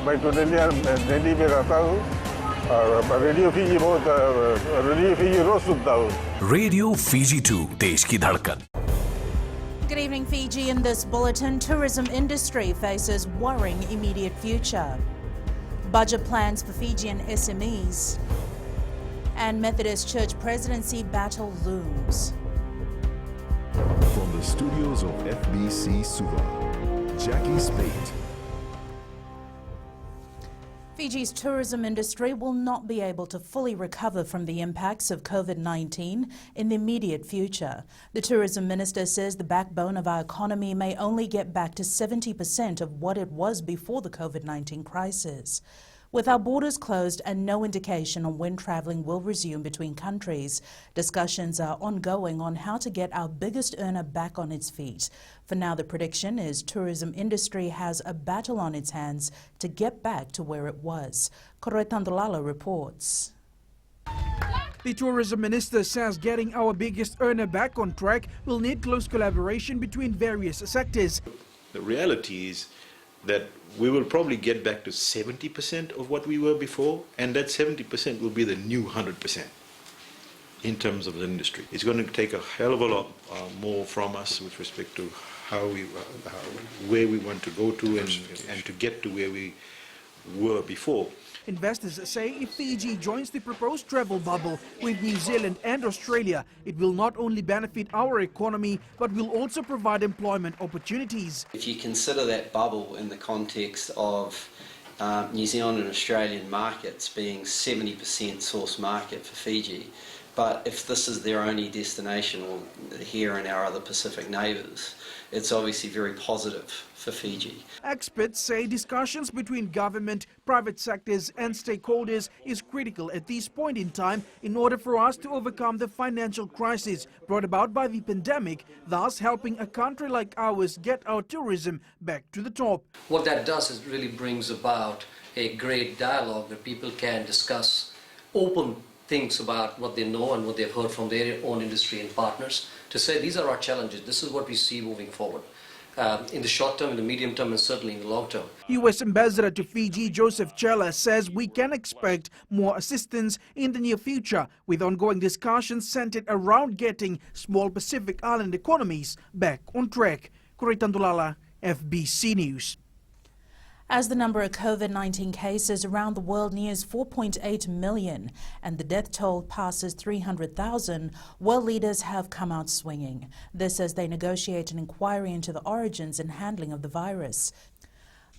मैं तो दिल्ली में रहता हूँ और रेडियो फीजी बहुत रेडियो फीजी रोज सुनता हूँ. रेडियो फीजी 2 देश की धड़कन. Good evening, Fiji. In this bulletin, tourism industry faces worrying immediate future. Budget plans for Fijian SMEs. And Methodist Church presidency battle looms. From the studios of FBC Suva, Jackie Spate. Fiji's tourism industry will not be able to fully recover from the impacts of COVID-19 in the immediate future. The tourism minister says the backbone of our economy may only get back to 70% of what it was before the COVID-19 crisis. With our borders closed and no indication on when travelling will resume between countries, discussions are ongoing on how to get our biggest earner back on its feet. For now, the prediction is tourism industry has a battle on its hands to get back to where it was. Tandolala reports. The tourism minister says getting our biggest earner back on track will need close collaboration between various sectors. The reality is that we will probably get back to 70% of what we were before, and that 70% will be the new 100% in terms of the industry. It's going to take a hell of a lot more from us with respect to where we want to go to and to get to where we were before. Investors say if Fiji joins the proposed travel bubble with New Zealand and Australia, it will not only benefit our economy, but will also provide employment opportunities. If you consider that bubble in the context of New Zealand and Australian markets being 70% source market for Fiji, but if this is their only destination, or here and our other Pacific neighbours, it's obviously very positive for Fiji. Experts say discussions between government, private sectors and stakeholders is critical at this point in time in order for us to overcome the financial crisis brought about by the pandemic, thus helping a country like ours get our tourism back to the top. What that does is really brings about a great dialogue where people can discuss open things about what they know and what they've heard from their own industry and partners to say these are our challenges, this is what we see moving forward. In the short term, in the medium term and certainly in the long term. U.S. Ambassador to Fiji Joseph Chella says we can expect more assistance in the near future with ongoing discussions centered around getting small Pacific Island economies back on track. Tandolala, FBC News. As the number of COVID-19 cases around the world nears 4.8 million and the death toll passes 300,000, world leaders have come out swinging. This as they negotiate an inquiry into the origins and handling of the virus.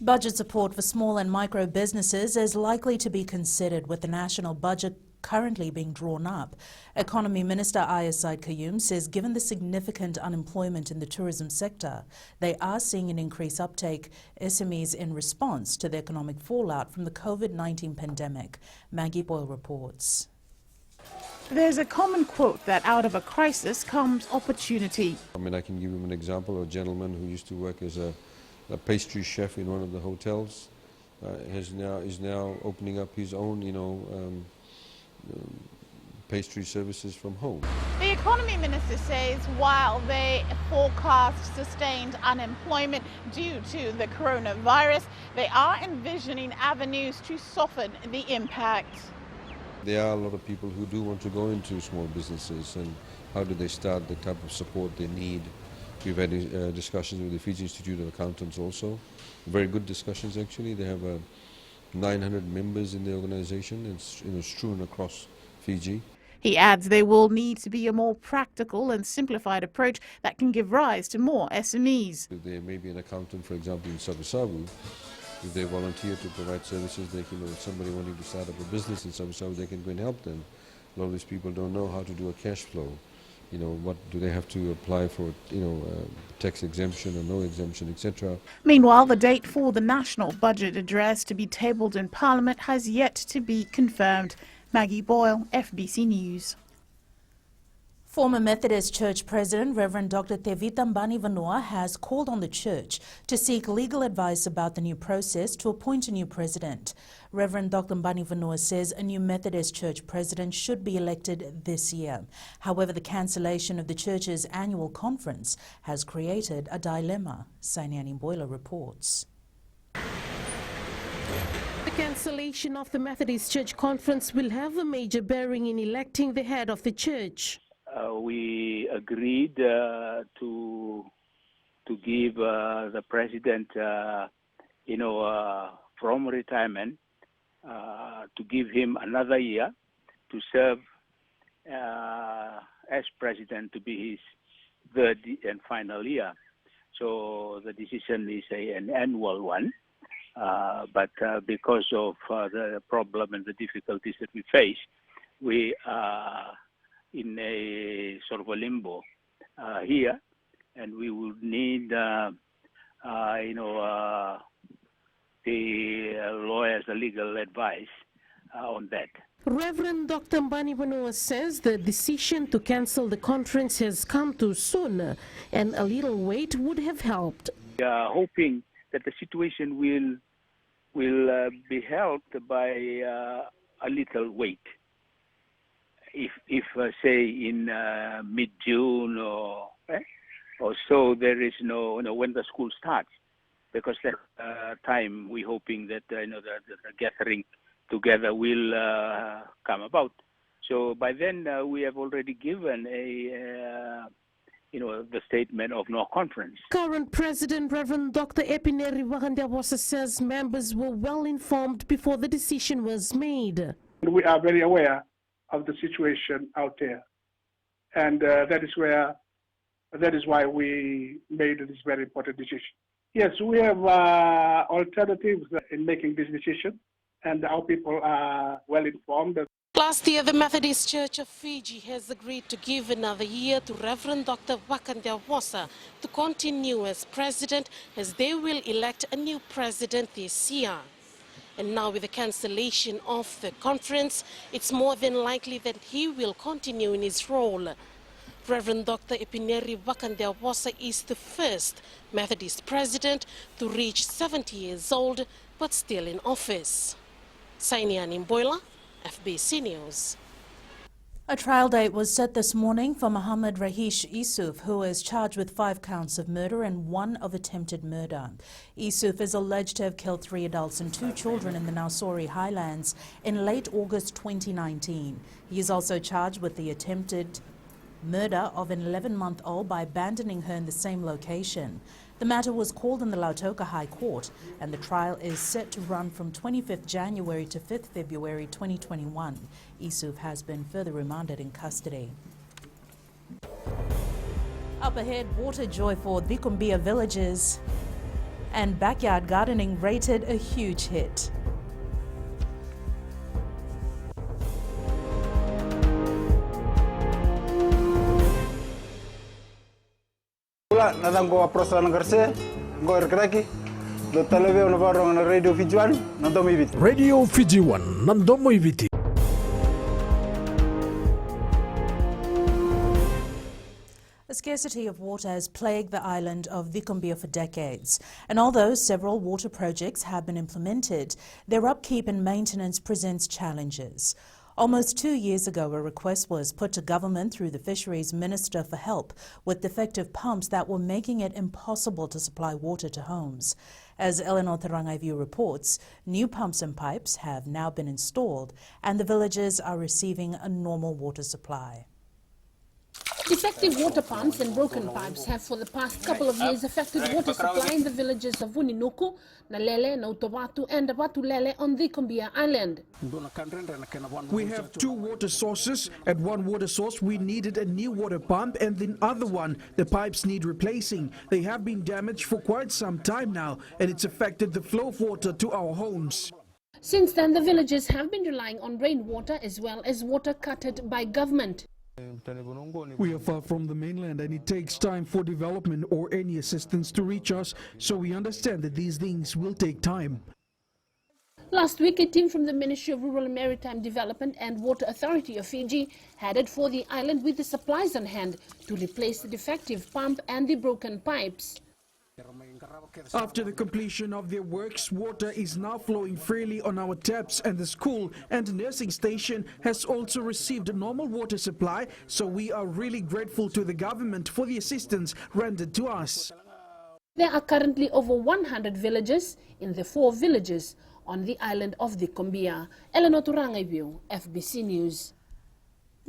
Budget support for small and micro businesses is likely to be considered with the national budget currently being drawn up. Economy Minister Aya Said Kayum says given the significant unemployment in the tourism sector, they are seeing an increased uptake SMEs in response to the economic fallout from the COVID-19 pandemic. Maggie Boyle reports. There's a common quote that out of a crisis comes opportunity. I mean, I can give you an example. A gentleman who used to work as a pastry chef in one of the hotels is now opening up his own, pastry services from home. The economy minister says while they forecast sustained unemployment due to the coronavirus, they are envisioning avenues to soften the impact. There are a lot of people who do want to go into small businesses, and how do they start, the type of support they need. We've had discussions with the Fiji Institute of Accountants also, very good discussions actually. They have 900 members in the organization. It's strewn across Fiji. He adds there will need to be a more practical and simplified approach that can give rise to more SMEs. If there may be an accountant, for example, in Savusavu, if they volunteer to provide services, they can, somebody wanting to start up a business in Savusavu, they can go and help them. A lot of these people don't know how to do a cash flow. What do they have to apply for, tax exemption or no exemption, etc. Meanwhile, the date for the national budget address to be tabled in Parliament has yet to be confirmed. Maggie Boyle, FBC News. Former Methodist Church President Reverend Dr. Tevita Mbani-Vanua has called on the church to seek legal advice about the new process to appoint a new president. Reverend Dr. Mbani-Vanua says a new Methodist Church president should be elected this year. However, the cancellation of the church's annual conference has created a dilemma. Sainiani Boyler reports. Cancellation of the Methodist Church Conference will have a major bearing in electing the head of the church. We agreed to give the president, from retirement, to give him another year to serve as president, to be his third and final year. So the decision is an annual one, but because of the problem and the difficulties that we face, we are in a sort of a limbo here, and we would need, the lawyers, the legal advice on that. Reverend Dr. Mbani Wanoa says the decision to cancel the conference has come too soon, and a little wait would have helped. We are hoping that the situation will be helped by a little wait. If say in mid-June or so, there is no, when the school starts, because that time we're hoping that the gathering together will come about. So by then we have already given the statement of no conference. Current President Reverend Dr. Epineri Wakandawasa says members were well informed before the decision was made. We are very aware of the situation out there, and that is why we made this very important decision. Yes, we have alternatives in making this decision, and our people are well informed. Last year, the Methodist Church of Fiji has agreed to give another year to Reverend Dr. Wakandawasa to continue as president, as they will elect a new president this year. And now with the cancellation of the conference, it's more than likely that he will continue in his role. Reverend Dr. Epineri Wakandawasa is the first Methodist president to reach 70 years old, but still in office. Sainian Mboila, FBC News. A trial date was set this morning for Mohammed Rahish Isuf, who is charged with 5 counts of murder and 1 of attempted murder. Isuf is alleged to have killed 3 adults and 2 children in the Nausori Highlands in late August 2019. He is also charged with the attempted murder of an 11-month-old by abandoning her in the same location. The matter was called in the Lautoka High Court, and the trial is set to run from 25th January to 5th February 2021. Isuf has been further remanded in custody. Up ahead, water joy for the CUMBIA villages, and backyard gardening rated a huge hit. Nadango approsta na garse, go erkraki, do talebe na barong na Radio Fiji 1, nandomo ibiti. Radio Fiji 1, nandomo ibiti. A scarcity of water has plagued the island of the CUMBIA for decades, and although several water projects have been implemented, their upkeep and maintenance presents challenges. Almost 2 years ago, a request was put to government through the Fisheries Minister for help with defective pumps that were making it impossible to supply water to homes. As Eleanor Tarangaivu reports, new pumps and pipes have now been installed, and the villages are receiving a normal water supply. Defective water pumps and broken pipes have for the past couple of years affected water supply in the villages of Wuninuku, Nalele, Nautawatu and Watulele on the CUMBIA Island. We have 2 water sources. At one water source we needed a new water pump, and the other one, the pipes need replacing. They have been damaged for quite some time now, and it's affected the flow of water to our homes. Since then, the villages have been relying on rainwater as well as water cutted by government. We are far from the mainland, and it takes time for development or any assistance to reach us, so we understand that these things will take time. Last week, a team from the Ministry of Rural and Maritime Development and Water Authority of Fiji headed for the island with the supplies on hand to replace the defective pump and the broken pipes. After the completion of their works, water is now flowing freely on our taps, and the school and nursing station has also received a normal water supply, so we are really grateful to the government for the assistance rendered to us. There are currently over 100 villages in the 4 villages on the island of the CUMBIA. Eleanor Turangaibu, FBC News.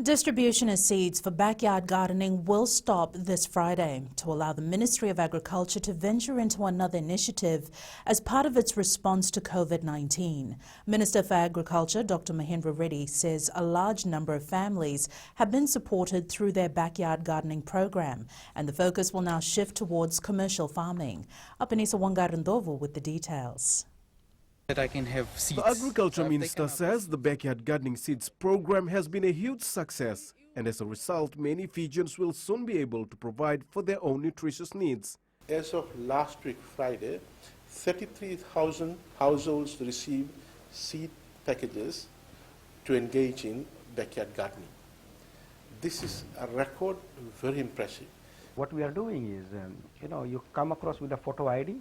Distribution of seeds for backyard gardening will stop this Friday to allow the Ministry of Agriculture to venture into another initiative as part of its response to COVID-19. Minister for Agriculture, Dr. Mahendra Reddy, says a large number of families have been supported through their backyard gardening program, and the focus will now shift towards commercial farming. Apanisa Wangarandovu with the details. That I can have seeds. The Agriculture Minister says the Backyard Gardening Seeds program has been a huge success, and as a result, many Fijians will soon be able to provide for their own nutritious needs. As of last week, Friday, 33,000 households received seed packages to engage in backyard gardening. This is a record, very impressive. What we are doing is, you come across with a photo ID,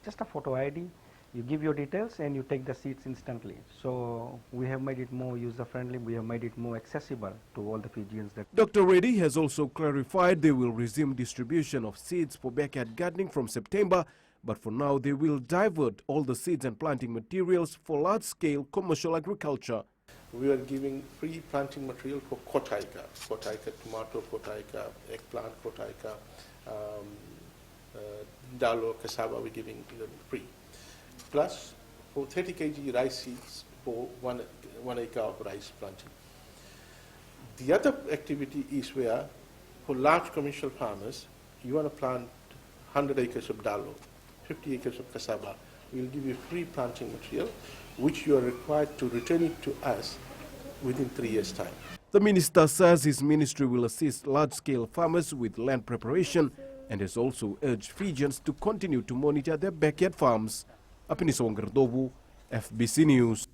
just a photo ID. You give your details and you take the seeds instantly. So we have made it more user-friendly, we have made it more accessible to all the Fijians. Dr. Reddy has also clarified they will resume distribution of seeds for backyard gardening from September, but for now they will divert all the seeds and planting materials for large-scale commercial agriculture. We are giving free planting material for kotaika tomato, kotaika eggplant, kotaika dalo, cassava, we're giving free. Plus, for 30 kg rice seeds for one acre of rice planting. The other activity is where, for large commercial farmers, you want to plant 100 acres of dalo, 50 acres of cassava. We'll give you free planting material, which you are required to return it to us within 3 years' time. The minister says his ministry will assist large-scale farmers with land preparation and has also urged Fijians to continue to monitor their backyard farms. Apanisa Wangarandovu, FBC News.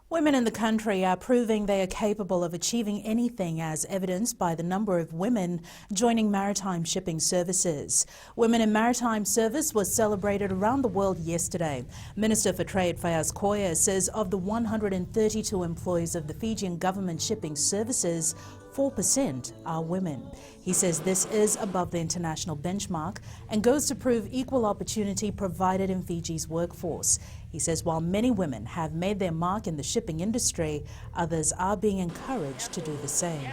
Women in the country are proving they are capable of achieving anything, as evidenced by the number of women joining maritime shipping services. Women in maritime service was celebrated around the world yesterday. Minister for Trade Fayaz Koya says of the 132 employees of the Fijian government shipping services, 4% are women. He says this is above the international benchmark and goes to prove equal opportunity provided in Fiji's workforce. He says while many women have made their mark in the shipping industry, others are being encouraged to do the same.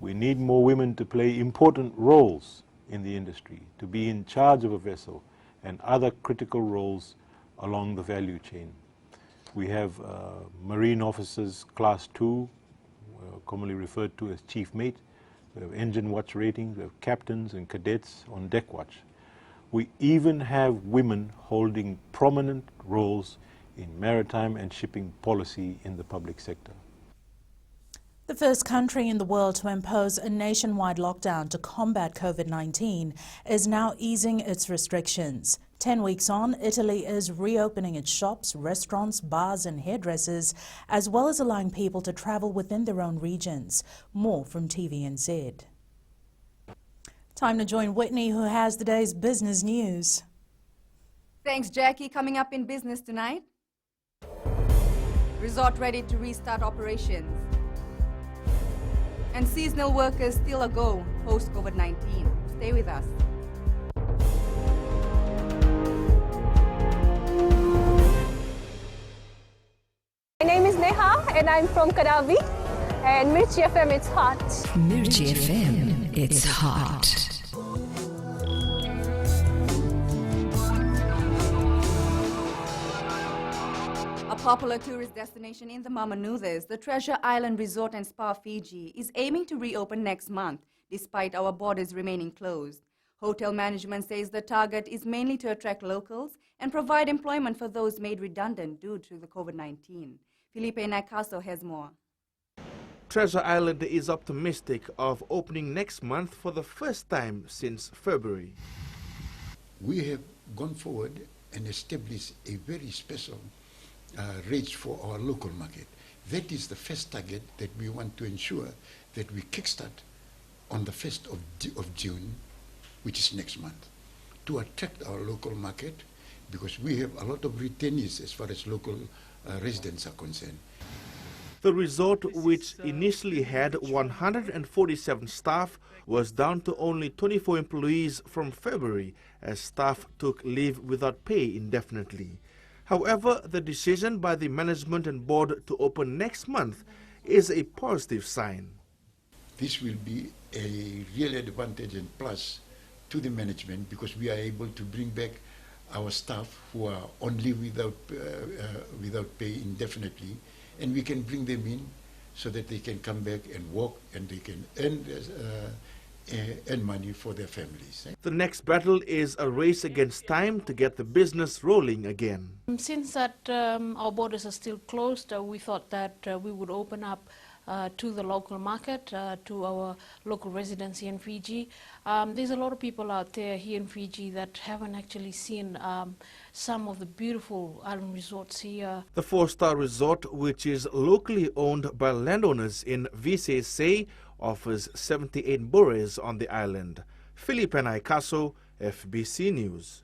We need more women to play important roles in the industry, to be in charge of a vessel and other critical roles along the value chain. We have marine officers class 2, commonly referred to as chief mate. We have engine watch ratings, we have captains and cadets on deck watch. We even have women holding prominent roles in maritime and shipping policy in the public sector. The first country in the world to impose a nationwide lockdown to combat COVID-19 is now easing its restrictions. 10 weeks on, Italy is reopening its shops, restaurants, bars and hairdressers, as well as allowing people to travel within their own regions. More from TVNZ. Time to join Whitney, who has the day's business news. Thanks, Jackie. Coming up in business tonight, resort ready to restart operations. And seasonal workers still a go post-COVID-19. Stay with us. My name is Neha and I'm from Kadavi, and Mirchi FM, it's hot. Mirchi FM, it's hot. A popular tourist destination in the Mamanuthas, the Treasure Island Resort and Spa Fiji is aiming to reopen next month, despite our borders remaining closed. Hotel management says the target is mainly to attract locals and provide employment for those made redundant due to the COVID-19. Felipe Nakaso has more. Treasure Island is optimistic of opening next month for the first time since February. We have gone forward and established a very special rates for our local market. That is the first target that we want to ensure that we kickstart on the 1st of June, which is next month, to attract our local market, because we have a lot of retainees as far as local residents are concerned. The resort, which initially had 147 staff, was down to only 24 employees from February as staff took leave without pay indefinitely. However, the decision by the management and board to open next month is a positive sign. This will be a real advantage and plus to the management because we are able to bring back our staff who are on leave without pay indefinitely, and we can bring them in so that they can come back and work and they can earn money for their families. The next battle is a race against time to get the business rolling again. Since that our borders are still closed, we thought that we would open up to the local market, to our local residents here in Fiji. There's a lot of people out there here in Fiji that haven't actually seen some of the beautiful island resorts here. The 4-star resort, which is locally owned by landowners in VCSA, offers 78 bures on the island. Philippe Naikaso, FBC News.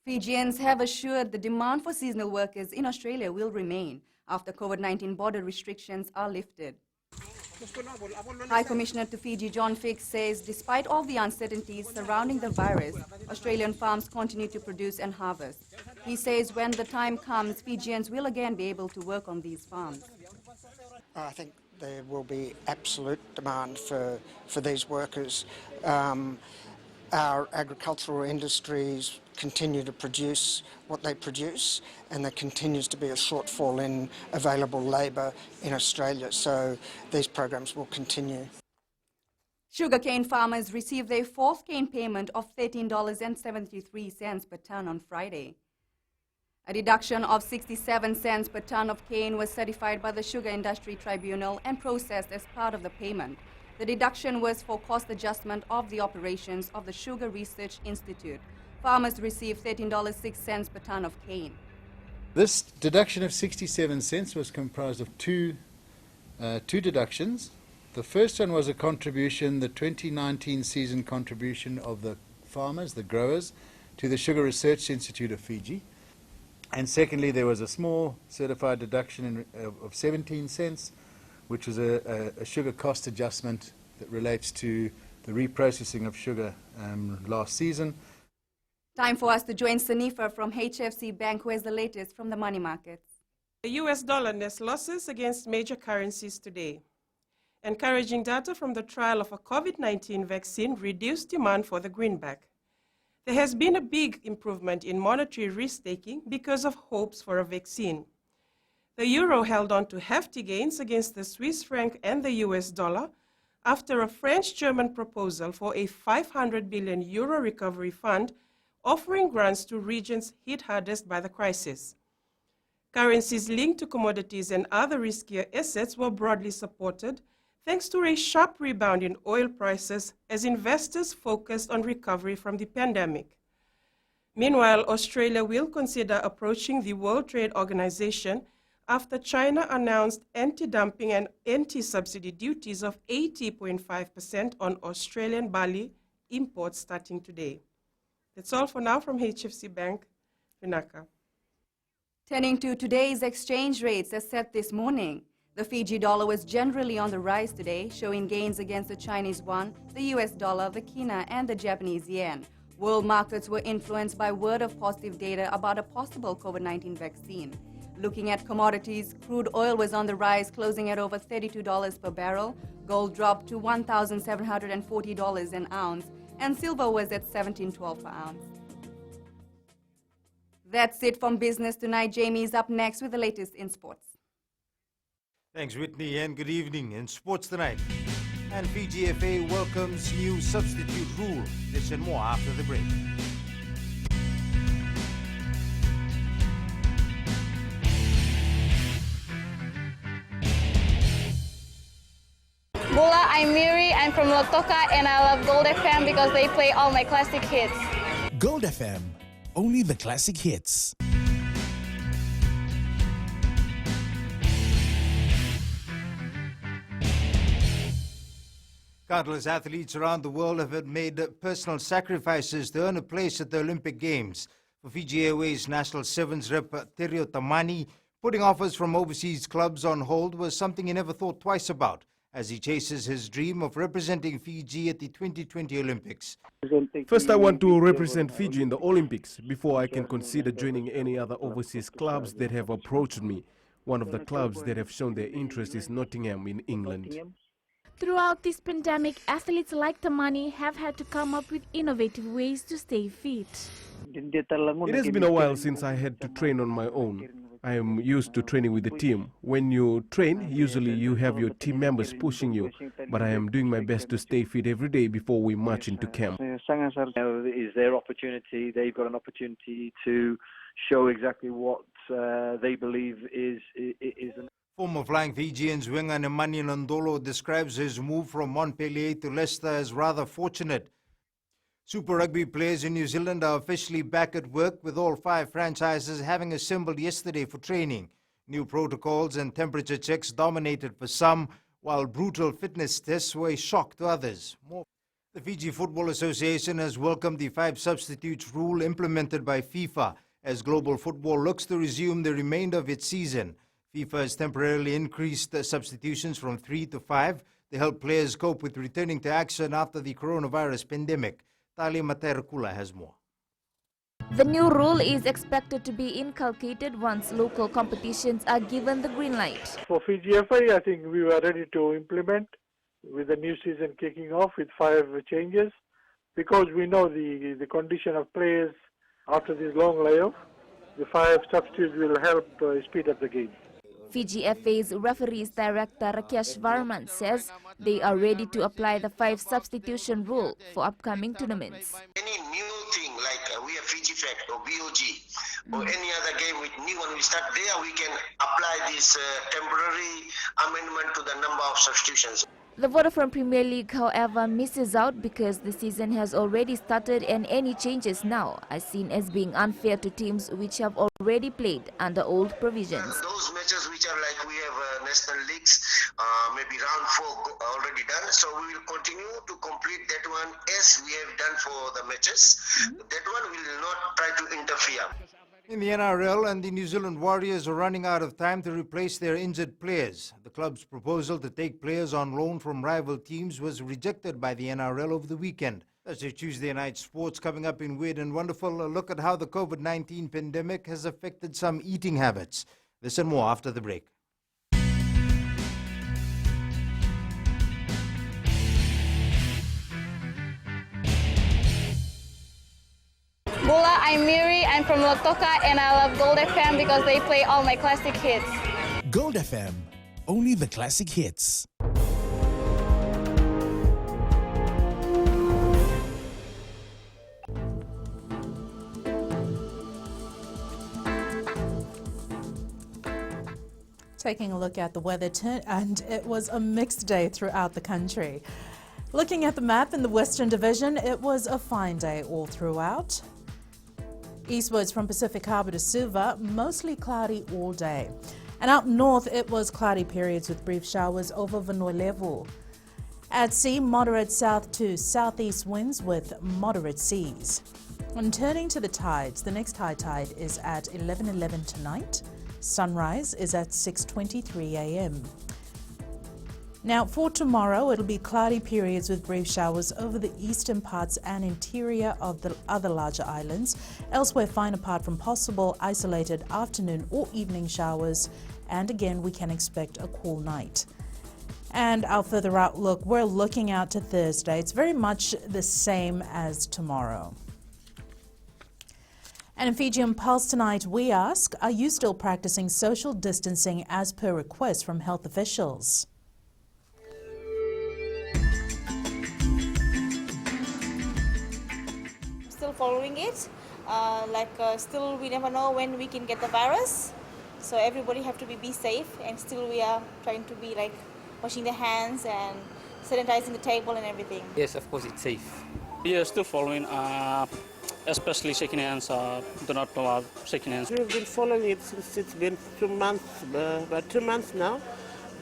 Fijians have assured the demand for seasonal workers in Australia will remain after COVID-19 border restrictions are lifted. High Commissioner to Fiji John Fix says despite all the uncertainties surrounding the virus, Australian farms continue to produce and harvest. He says when the time comes, Fijians will again be able to work on these farms. I think there will be absolute demand for these workers. Our agricultural industries continue to produce what they produce, and there continues to be a shortfall in available labour in Australia, so these programs will continue. Sugarcane farmers received their fourth cane payment of $13.73 per tonne on Friday. A deduction of 67 cents per tonne of cane was certified by the Sugar Industry Tribunal and processed as part of the payment. The deduction was for cost adjustment of the operations of the Sugar Research Institute. Farmers received $13.06 per tonne of cane. This deduction of 67 cents was comprised of two deductions. The first one was a contribution, the 2019 season contribution of the farmers, the growers, to the Sugar Research Institute of Fiji. And secondly, there was a small certified deduction of 17 cents, which was a sugar cost adjustment that relates to the reprocessing of sugar last season. Time for us to join Sanifa from HFC Bank, who has the latest from the money markets. The US dollar nets losses against major currencies today. Encouraging data from the trial of a COVID-19 vaccine reduced demand for the greenback. There has been a big improvement in monetary risk-taking because of hopes for a vaccine. The euro held on to hefty gains against the Swiss franc and the US dollar after a French-German proposal for a 500 billion euro recovery fund offering grants to regions hit hardest by the crisis. Currencies linked to commodities and other riskier assets were broadly supported thanks to a sharp rebound in oil prices as investors focused on recovery from the pandemic. Meanwhile, Australia will consider approaching the World Trade Organization after China announced anti-dumping and anti-subsidy duties of 80.5% on Australian barley imports starting today. That's all for now from HFC Bank, Vinaka. Turning to today's exchange rates as set this morning. The Fiji dollar was generally on the rise today, showing gains against the Chinese yuan, the US dollar, the kina, and the Japanese yen. World markets were influenced by word of positive data about a possible COVID-19 vaccine. Looking at commodities, crude oil was on the rise, closing at over $32 per barrel. Gold dropped to $1,740 an ounce, and silver was at $17.12 per ounce. That's it from Business Tonight. Jamie is up next with the latest in sports. Thanks, Whitney, and good evening. In Sports Tonight, and FA welcomes new substitute rule. This and more after the break. Bola, I'm Miri, I'm from Lotoka, and I love Gold FM because they play all my classic hits. Gold FM, only the classic hits. Countless athletes around the world have made personal sacrifices to earn a place at the Olympic Games. For Fiji Airways National Sevens rep Terio Tamani, putting offers from overseas clubs on hold was something he never thought twice about. as he chases his dream of representing Fiji at the 2020 Olympics. First, I want to represent Fiji in the Olympics before I can consider joining any other overseas clubs that have approached me. One of the clubs that have shown their interest is Nottingham in England. Throughout this pandemic, athletes like Tamani have had to come up with innovative ways to stay fit. It has been a while since I had to train on my own. I am used to training with the team. When you train, usually you have your team members pushing you, but I am doing my best to stay fit every day before we march into camp. Is their opportunity. They've got an opportunity to show exactly what they believe is Former flying Fijian winger Nemani Nandolo describes his move from Montpellier to Leicester as rather fortunate. Super Rugby players in New Zealand are officially back at work, with all 5 franchises having assembled yesterday for training. New protocols and temperature checks dominated for some, while brutal fitness tests were a shock to others. The Fiji Football Association has welcomed the 5 substitutes rule implemented by FIFA as global football looks to resume the remainder of its season. FIFA has temporarily increased the substitutions from 3 to 5 to help players cope with returning to action after the coronavirus pandemic. Talia Materkula has more. The new rule is expected to be inculcated once local competitions are given the green light. For Fiji FA, I think we were ready to implement with the new season kicking off with 5 changes, because we know the condition of players after this long layoff. The 5 substitutes will help speed up the game. Fiji FA's referees director Rakesh Varman says they are ready to apply the 5 substitution rule for upcoming tournaments. Any new thing like we have Fiji Fact or BOG or any other game with new one, we start there, we can apply this temporary amendment to the number of substitutions. The Vodafone Premier League, however, misses out because the season has already started and any changes now are seen as being unfair to teams which have already played under old provisions. Those matches which are like we have national leagues, maybe round 4 already done, so we will continue to complete that one as we have done for the matches. That one will not try to interfere. In the NRL, and the New Zealand Warriors are running out of time to replace their injured players. The club's proposal to take players on loan from rival teams was rejected by the NRL over the weekend. That's your Tuesday night sports. Coming up in Weird and Wonderful, a look at how the COVID-19 pandemic has affected some eating habits. This and more after the break. Bula, I'm Miri, I'm from Lotoka, and I love Gold FM because they play all my classic hits. Gold FM, only the classic hits. Taking a look at the weather, and it was a mixed day throughout the country. Looking at the map in the Western Division, it was a fine day all throughout. Eastwards from Pacific Harbour to Suva, mostly cloudy all day. And out north, it was cloudy periods with brief showers over Vanoilevu. At sea, moderate south to southeast winds with moderate seas. And turning to the tides, the next high tide is at 11:11 tonight. Sunrise is at 6:23 a.m. Now for tomorrow, it'll be cloudy periods with brief showers over the eastern parts and interior of the other larger islands. Elsewhere, fine apart from possible isolated afternoon or evening showers. And again, we can expect a cool night. And our further outlook, we're looking out to Thursday. It's very much the same as tomorrow. And in Fijian Pulse tonight, we ask, are you still practicing social distancing as per request from health officials? Still following it, still we never know when we can get the virus, so everybody have to be safe, and still we are trying to be washing their hands and sanitizing the table and everything. Yes, of course it's safe. We are still following, especially shaking hands, do not allow shaking hands. We've been following it since it's been 2 months, about 2 months now,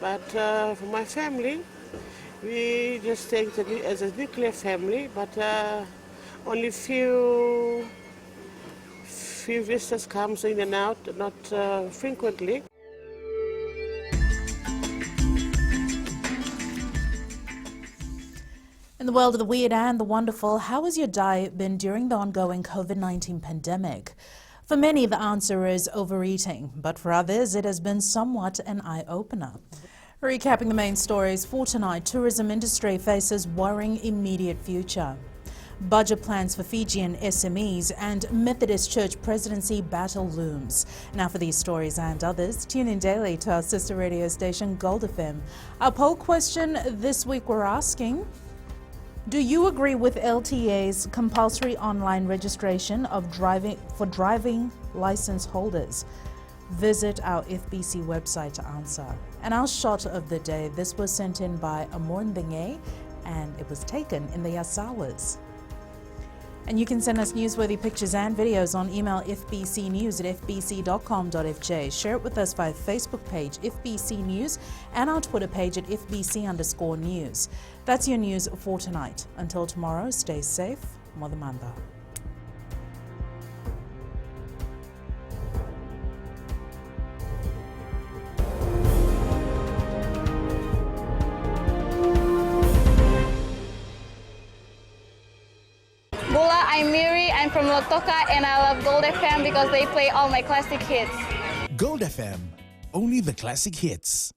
but for my family, we just take it as a nuclear family, but only few visitors comes in and out, not frequently. In the world of the weird and the wonderful, how has your diet been during the ongoing COVID-19 pandemic? For many, the answer is overeating, but for others, it has been somewhat an eye-opener. Recapping the main stories for tonight, tourism industry faces worrying immediate future. Budget plans for Fijian SMEs and Methodist Church presidency battle looms. Now for these stories and others, tune in daily to our sister radio station Gold FM. Our poll question this week we're asking, do you agree with LTA's compulsory online registration of driving license holders? Visit our FBC website to answer. And our shot of the day, this was sent in by Amor Ndenge and it was taken in the Yasawas. And you can send us newsworthy pictures and videos on email fbcnews@fbc.com.fj. Share it with us via Facebook page FBC News and our Twitter page at FBC_news. That's your news for tonight. Until tomorrow, stay safe. Modamanda. I'm Miri, I'm from Lotoka, and I love Gold FM because they play all my classic hits. Gold FM, only the classic hits.